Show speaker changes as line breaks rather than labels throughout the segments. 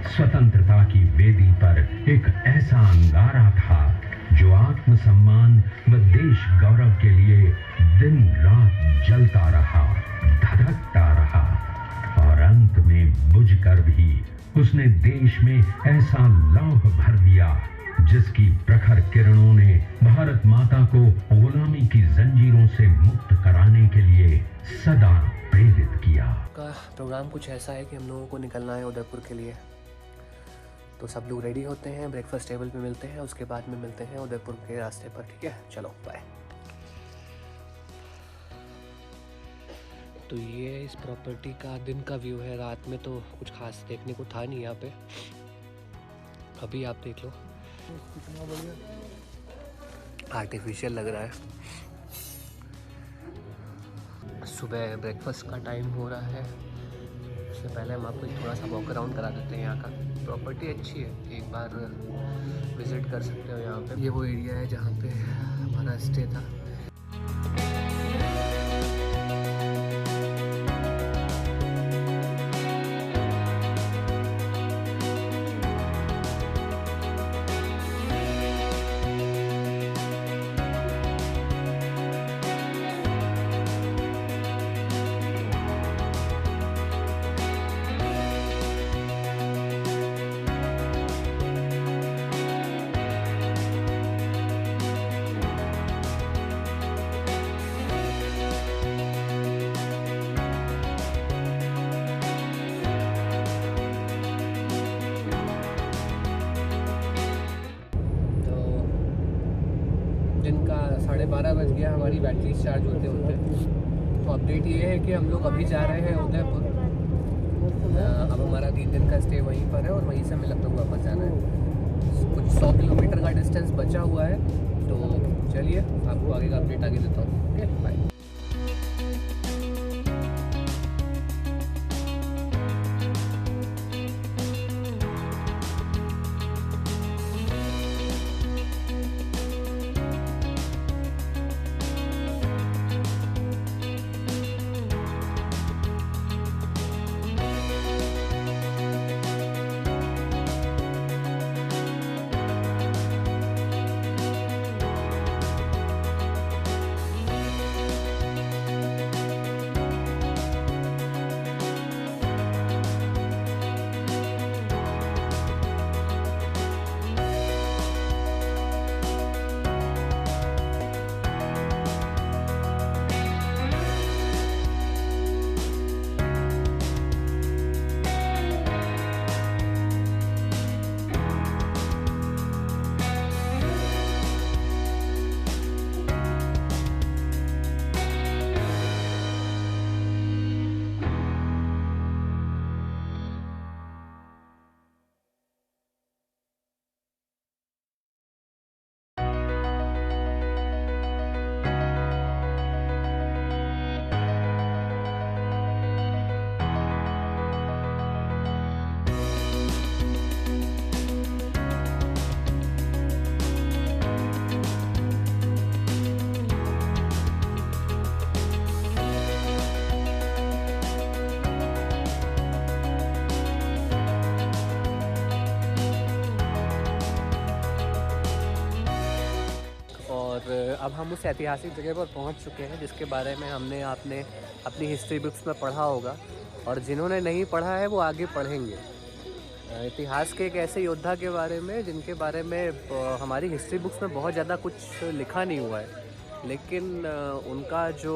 स्वतंत्रता की वेदी पर एक ऐसा अंगारा था जो आत्मसम्मान व देश गौरव के लिए दिन रात जलता रहा, धधकता रहा और अंत में बुझकर भी उसने देश में ऐसा लौह भर दिया जिसकी प्रखर किरणों ने भारत माता को गुलामी की जंजीरों से मुक्त कराने के लिए सदा प्रेरित किया।
का प्रोग्राम कुछ ऐसा है कि हम लोगों को निकलना है उदयपुर के लिए, तो सब लोग रेडी होते हैं, ब्रेकफास्ट टेबल पे मिलते हैं, उसके बाद में मिलते हैं उदयपुर के रास्ते पर। ठीक है, चलो बाय। तो ये इस प्रॉपर्टी का दिन का व्यू है। रात में तो कुछ खास देखने को था नहीं यहाँ पे, अभी आप देख लो कितना बढ़िया आर्टिफिशियल लग रहा है। सुबह ब्रेकफास्ट का टाइम हो रहा है, उससे पहले हम आपको थोड़ा सा वॉक अराउंड करा देते हैं। यहाँ का प्रॉपर्टी अच्छी है, एक बार विज़िट कर सकते हो यहाँ पे। ये वो एरिया है जहाँ पे हमारा स्टे था। दिन का 12:30 बज गया हमारी बैटरी चार्ज होते होते। तो अपडेट ये है कि हम लोग अभी जा रहे हैं उदयपुर। अब हमारा 3 दिन का स्टे वहीं पर है और वहीं से हमें लगभग वापस जाना है। कुछ 100 किलोमीटर का डिस्टेंस बचा हुआ है, तो चलिए आपको आगे का अपडेट आगे देता हूँ। Okay bye. अब हम उस ऐतिहासिक जगह पर पहुंच चुके हैं जिसके बारे में हमने आपने अपनी हिस्ट्री बुक्स में पढ़ा होगा, और जिन्होंने नहीं पढ़ा है वो आगे पढ़ेंगे। इतिहास के एक ऐसे योद्धा के बारे में जिनके बारे में हमारी हिस्ट्री बुक्स में बहुत ज़्यादा कुछ लिखा नहीं हुआ है, लेकिन उनका जो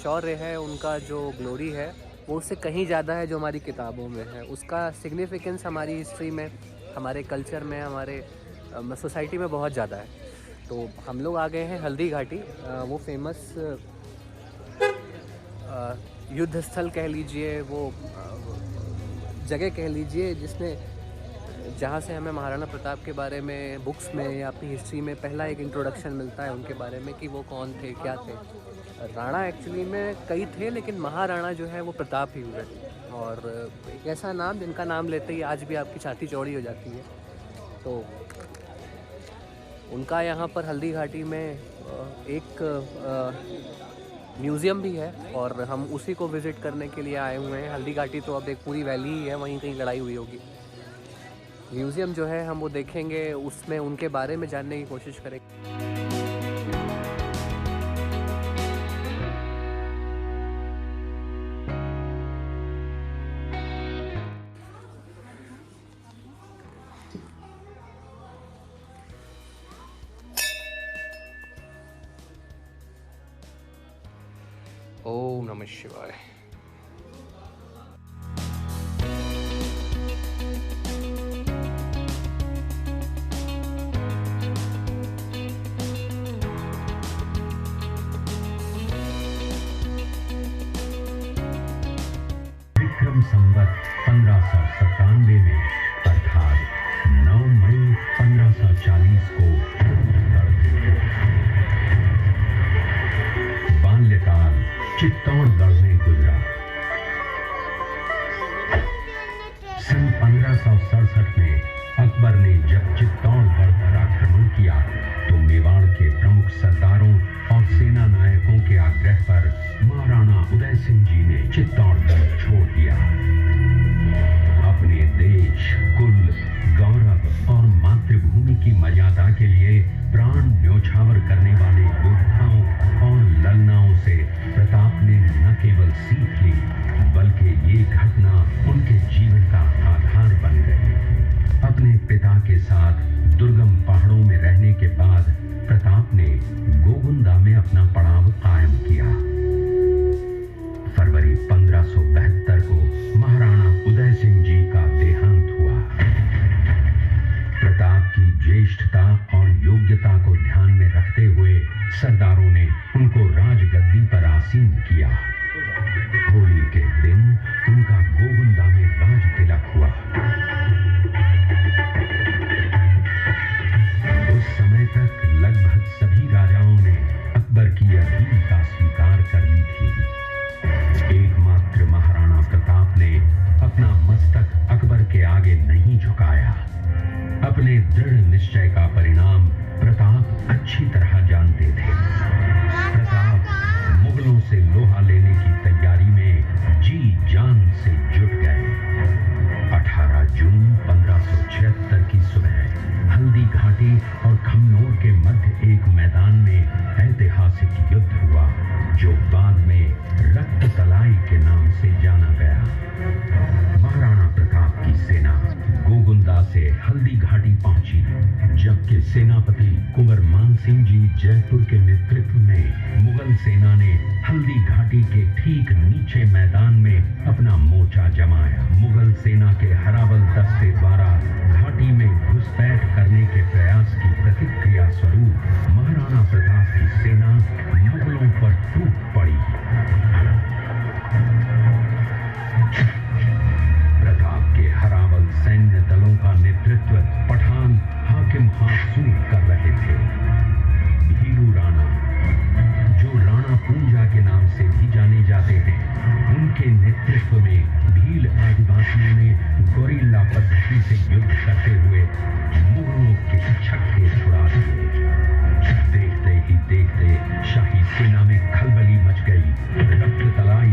शौर्य है, उनका जो ग्लोरी है, वो उससे कहीं ज़्यादा है जो हमारी किताबों में है। उसका सिग्निफिकेंस हमारी हिस्ट्री में, हमारे कल्चर में, हमारे सोसाइटी में बहुत ज़्यादा है। तो हम लोग आ गए हैं हल्दी घाटी, वो फेमस युद्ध स्थल कह लीजिए, वो जगह कह लीजिए जिसने जहाँ से हमें महाराणा प्रताप के बारे में बुक्स में या अपनी हिस्ट्री में पहला एक इंट्रोडक्शन मिलता है उनके बारे में कि वो कौन थे, क्या थे। राणा एक्चुअली में कई थे, लेकिन महाराणा जो है वो प्रताप ही हुए। और एक ऐसा नाम जिनका नाम लेते ही आज भी आपकी छाती चौड़ी हो जाती है। तो उनका यहाँ पर हल्दी घाटी में एक म्यूज़ियम भी है और हम उसी को विज़िट करने के लिए आए हुए हैं। हल्दी घाटी तो अब एक पूरी वैली ही है, वहीं कहीं लड़ाई हुई होगी। म्यूज़ियम जो है हम वो देखेंगे, उसमें उनके बारे में जानने की कोशिश करेंगे। ओम नमः शिवाय।
विक्रम संवत 1597 में अर्थात 9 मई 1540 को बाल्यकाल चित्तौड़गढ़ में गुजरा। सन 1567 में अकबर ने जब चित्तौड़गढ़ पर आक्रमण किया तो मेवाड़ के प्रमुख सरदारों और सेना नायकों के आग्रह पर महाराणा उदय सिंह जी ने चित्तौड़गढ़ छोड़ दिया। अपने देश, कुल, गौरव और मातृभूमि की मर्यादा के लिए प्राण न्योछावर करने वाले योद्धाओं और ललनाओं से प्रताप ने न केवल सीख ली बल्कि ये घटना उनके जीवन का आधार बन गई। अपने पिता के साथ दुर्गम पहाड़ों में रहने के बाद प्रताप ने गोगुंदा में अपना पड़ाव कायम किया। फरवरी 1572 को महाराणा उदय सिंह जी का देहांत हुआ। प्रताप की ज्येष्ठता और योग्यता को ध्यान में रखते हुए सरदारों ने उनको राजगद्दी पर आसीन किया। होली के दिन उनका गोगुंदा में राज तिलक हुआ। उस समय तक लगभग सभी राजाओं ने अकबर की अधीनता स्वीकार कर ली थी। एकमात्र महाराणा प्रताप ने अपना मस्तक अकबर के आगे नहीं झुकाया। अपने दृढ़ निश्चय का परिणाम प्रताप अच्छी तरह जानते थे। प्रताप मुगलों से लोहा लेने की तैयारी में जी जान से जुट गए। 18 जून 1576 की सुबह हल्दी घाटी और खमनोर के मध्य एक मैदान में ऐतिहासिक युद्ध हुआ जो बाद में रक्त तलाई के नाम से जाना गया। महाराणा प्रताप की सेना गोगुंदा से हल्दी घाटी पहुंची, जबकि सेनापति कुंवर मान सिंह जी जयपुर के नेतृत्व में मुगल सेना ने हल्दी घाटी के ठीक नीचे मैदान में अपना मोर्चा जमाया। मुगल सेना के हरावल दस्ते द्वारा घाटी में घुसपैठ करने के प्रयास की प्रतिक्रिया स्वरूप महाराणा प्रताप की सेना मुगलों पर टूट पड़ी। प्रताप के हरावल सैन्य दलों का नेतृत्व पठान हाकिम हासूर कर रहे थे। भीरू राणा, जो राणा पूंजा के नाम से भी जाने जाते हैं, उनके नेतृत्व में भील आदिवासियों ने गोरिल्ला पद्धति से युद्ध करते हुए मुगलों के छक्के छुड़ा दिए। देखते ही देखते शाही सेना में खलबली मच गई। रक्त तलाई,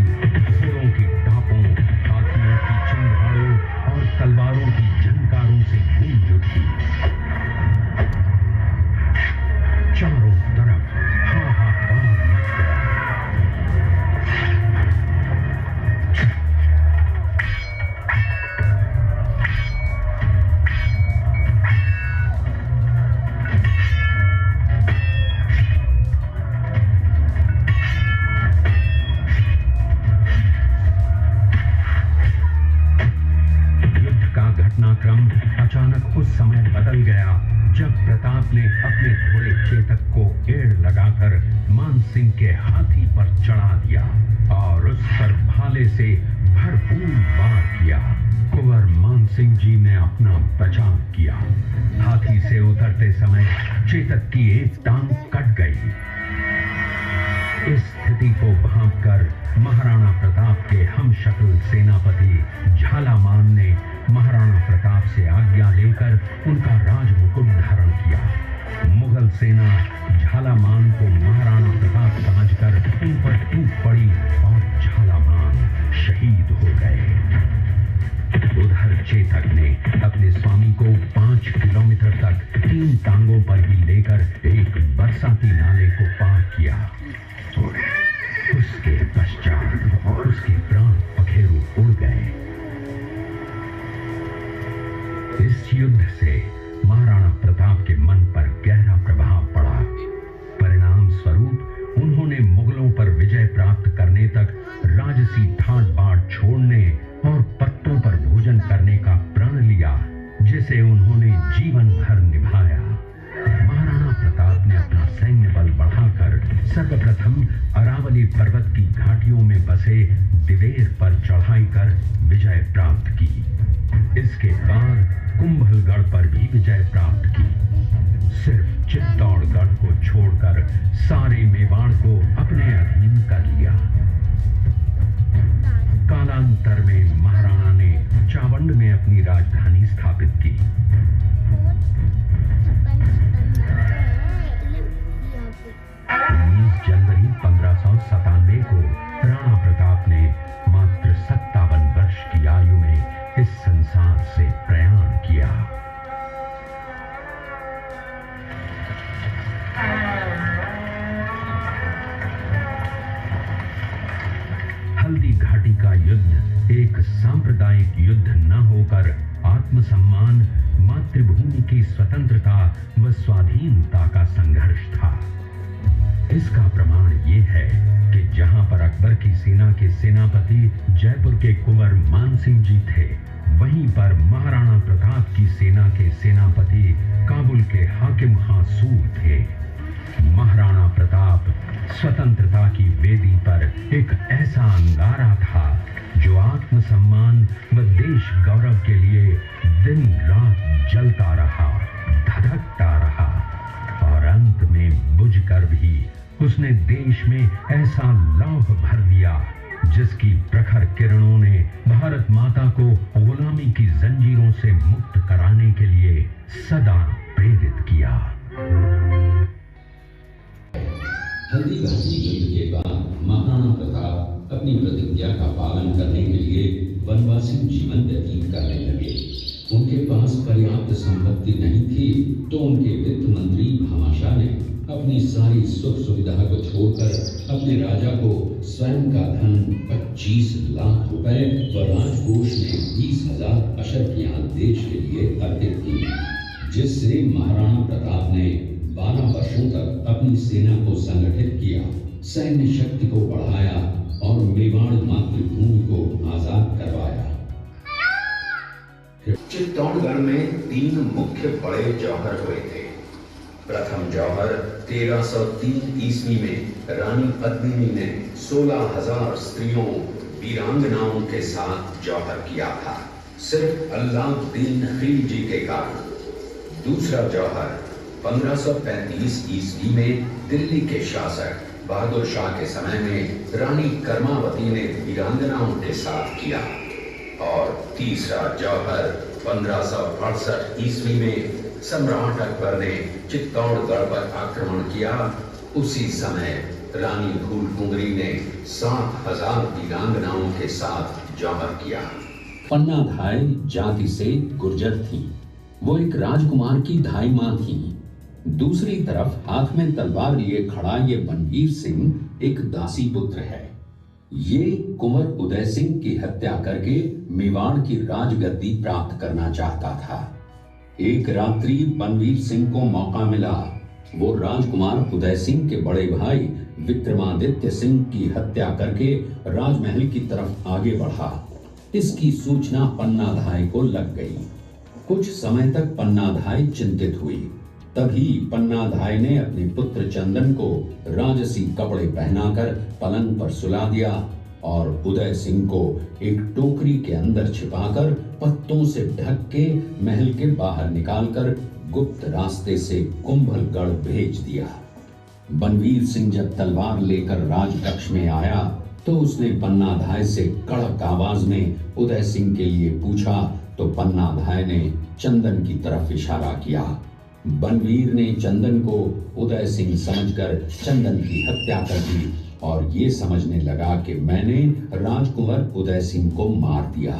घोड़ों की टापों, हाथियों की चिंगारों और तलवारों की झनकारों से गूंज उठी। चारों तरफ हाहाकार मच गया। घटनाक्रम अचानक उस समय बदल गया जब प्रताप ने अपने घोड़े चेतक को एड़ लगाकर मान सिंह के हाथी पर चढ़ा दिया और उस पर भाले से भरपूर वार किया। कुंवर मान सिंह जी ने अपना बचाव किया। हाथी से उतरते समय चेतक की एक टांग कट गई। इस स्थिति को भांपकर महाराणा प्रताप के हमशक्ल सेनापति झालामान ने महाराणा प्रताप से आज्ञा लेकर उनका राजमुकुट धारण किया। मुगल सेना झालामान को महाराणा प्रताप समझकर उन पर टूट पड़ी और झालामान शहीद हो गए। उधर चेतक ने अपने स्वामी को 5 किलोमीटर तक 3 टांगों पर ही लेकर एक बरसाती नाले को पार किया। उसके पश्चात उसके प्राण पखेरु उड़ गए। इस युद्ध से महाराणा प्रताप के मन पर गहरा प्रभाव पड़ा। परिणाम स्वरूप उन्होंने मुगलों पर विजय प्राप्त करने तक राजसी ठाट बाट छोड़ने और पत्तों पर भोजन करने का प्रण लिया, जिसे उन्होंने जीवन भर निभाया। महाराणा प्रताप ने अपना सैन्य बल बढ़ाकर सर्वप्रथम अरावली पर्वत की घाटियों में बसे दिवेर पर चढ़ाई कर विजय प्राप्त की। इसके बाद कुंभलगढ़ पर भी विजय प्राप्त की। सिर्फ चित्तौड़गढ़ को छोड़कर सारे मेवाड़ को अपने अधीन कर लिया। कालांतर में महाराणा ने चावंड में अपनी राजधानी स्थापित की। 19 जनवरी 1597 को राणा प्रताप ने मात्र 57 वर्ष की आयु में इस संसार से प्रयाण किया। हल्दी घाटी का युद्ध एक सांप्रदायिक युद्ध न होकर आत्मसम्मान, मातृभूमि की स्वतंत्रता व स्वाधीनता का संघर्ष था। इसका प्रमाण ये है कि जहां पर अकबर की सेना के सेनापति जयपुर के कुंवर मानसिंह जी थे, वहीं पर महाराणा प्रताप की सेना के सेनापति काबुल के हाकिम खां सूर थे। महाराणा प्रताप स्वतंत्रता की वेदी पर एक ऐसा अंगारा था जो आत्मसम्मान व देश गौरव के लिए दिन रात जलता रहा, धधकता रहा और अंत में बुझकर भी उसने देश में ऐसा लौह भर दिया जिसकी प्रखर किरणों ने भारत माता को गुलामी की जंजीरों से मुक्त कराने के लिए सदा प्रेरित किया।
हल्दी घाटी युद्ध के बाद महाराणा प्रताप अपनी प्रतिज्ञा का पालन करने के लिए वनवासी जीवन व्यतीत करने लगे। उनके पास पर्याप्त संपत्ति नहीं थी तो उनके वित्त मंत्री भामाशाह ने अपनी सारी सुख सुविधा को छोड़कर अपने राजा को स्वयं का धन 25 लाख रुपए व राजकोष में 20,000 अशर्फियां देश के लिए अर्पित की, जिससे महाराणा प्रताप ने 12 वर्षों तक अपनी सेना को संगठित किया, सैन्य शक्ति को बढ़ाया और मेवाड़ मातृभूमि को आजाद करवाया।
चित्तौड़गढ़ में 3 मुख्य बड़े जौहर हुए थे। प्रथम जौहर 1303 ईस्वी में रानी पद्मिनी ने 16,000 स्त्रियों वीरांगनाओं के साथ जौहर किया था, सिर्फ अल्लाउद्दीन खिलजी के कारण। दूसरा जौहर 1535 ईस्वी में दिल्ली के शासक बहादुर शाह के समय में रानी कर्मावती ने वीरांगनाओं के साथ किया। और तीसरा जौहर 1568 ईस्वी में सम्राट अकबर ने चित्तौड़गढ़ पर आक्रमण किया। उसी समय रानी फूलकुंवरी ने 7,000 वीरांगनाओं के साथ जौहर किया।
पन्ना धाय जाति से गुर्जर थी। वो एक राजकुमार की धाई मां थी। दूसरी तरफ हाथ में तलवार लिए खड़ा ये बनवीर सिंह एक दासी पुत्र है। ये कुंवर उदय सिंह की हत्या करके मेवाड़ की राजगद्दी प्राप्त करना चाहता था। एक रात्रि बनवीर सिंह को मौका मिला। वो राजकुमार उदय सिंह के बड़े भाई विक्रमादित्य सिंह की हत्या करके राजमहल की तरफ आगे बढ़ा। इसकी सूचना पन्नाधाय को लग गई। कुछ समय तक पन्नाधाय चिंतित हुई। तभी पन्नाधाय ने अपने पुत्र चंदन को राजसी कपड़े पहनाकर पलंग पर सुला दिया और उदय सिंह को एक टोकरी के अंदर छिपाकर पत्तों से ढक के महल के बाहर निकालकर गुप्त रास्ते से कुंभलगढ़ भेज दिया। बनवीर सिंह जब तलवार लेकर राजकक्ष में आया तो उसने पन्नाधाय से कड़क आवाज में उदय सिंह के लिए पूछा तो पन्नाधाय ने चंदन की तरफ इशारा किया। बनवीर ने चंदन को उदय सिंह समझकर चंदन की हत्या कर दी और ये समझने लगा कि मैंने राजकुंवर उदय सिंह को मार दिया।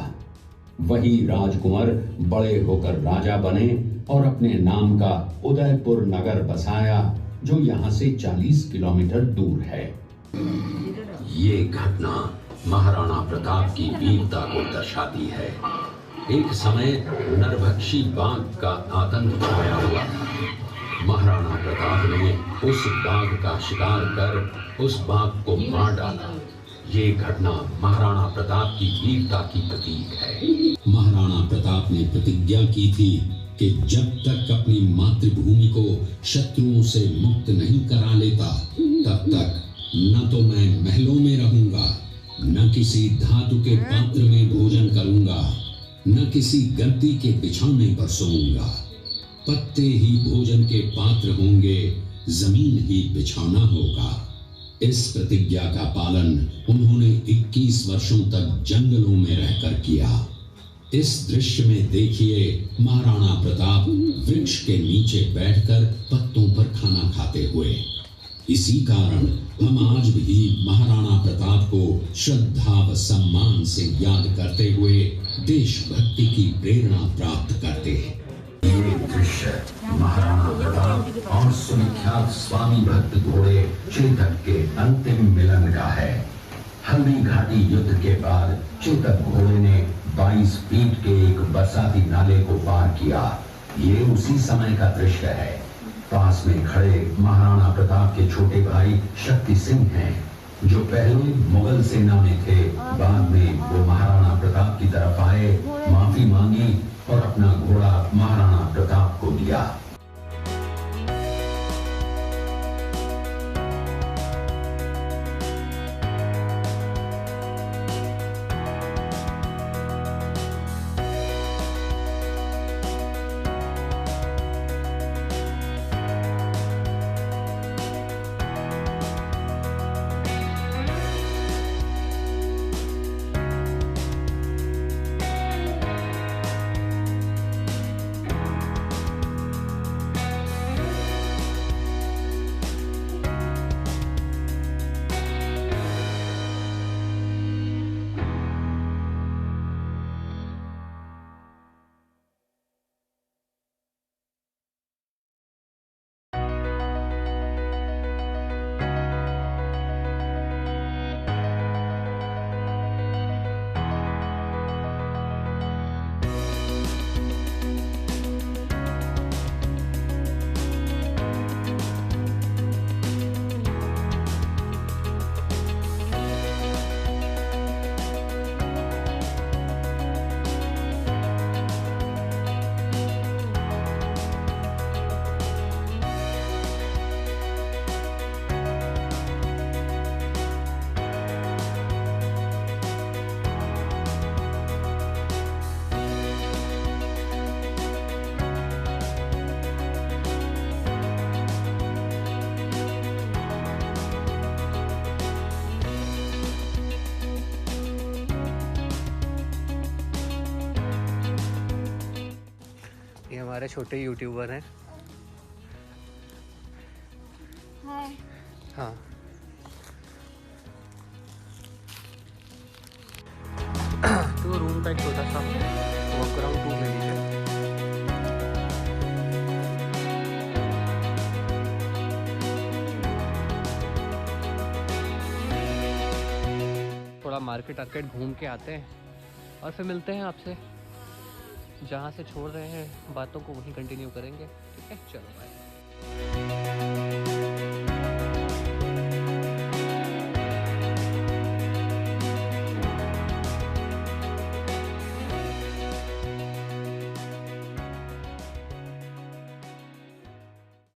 वही राजकुंवर बड़े होकर राजा बने और अपने नाम का उदयपुर नगर बसाया, जो यहाँ से 40 किलोमीटर दूर है। ये घटना महाराणा प्रताप की वीरता को दर्शाती है। एक समय नरभक्षी बाघ का आतंक छाया हुआ था। महाराणा प्रताप ने उस बाघ का शिकार कर उस बाघ को मार डाला। ये घटना महाराणा प्रताप की वीरता की प्रतीक है। महाराणा प्रताप ने प्रतिज्ञा की थी कि जब तक अपनी मातृभूमि को शत्रुओं से मुक्त नहीं करा लेता, तब तक न तो मैं महलों में रहूंगा, न किसी धातु के पात्र में भोजन करूंगा, न किसी गद्दी के बिछौने पर सोऊंगा। पत्ते ही भोजन के पात्र होंगे, जमीन ही बिछौना होगा। इस प्रतिज्ञा का पालन उन्होंने 21 वर्षों तक जंगलों में रहकर किया। इस दृश्य में देखिए महाराणा प्रताप वृक्ष के नीचे बैठकर पत्तों पर खाना खाते हुए। इसी कारण हम आज भी महाराणा प्रताप को श्रद्धा व सम्मान से याद करते हुए देशभक्ति की प्रेरणा प्राप्त करते हैं।
ये दृश्य महाराणा प्रताप और सुविख्यात स्वामी भक्त घोड़े चेतक के अंतिम मिलन का है। हल्दी घाटी युद्ध के बाद चेतक घोड़े ने 22 फीट के एक बरसाती नाले को पार किया। ये उसी समय का दृश्य है। पास में खड़े महाराणा प्रताप के छोटे भाई शक्ति सिंह हैं, जो पहले मुगल सेना में थे। बाद में वो महाराणा प्रताप की तरफ आए, माफी मांगी और अपना घोड़ा महाराणा प्रताप को दिया।
हमारे छोटे यूट्यूबर हैं।
हाय।
हाँ, तो रूम का एक छोटा सा वॉक अराउंड टूर ले लीजिए। थोड़ा मार्केट आर्केट घूम के आते हैं और फिर मिलते हैं आपसे। जहाँ से छोड़ रहे हैं बातों को वहीं कंटिन्यू करेंगे। ठीक है, चलो बाय।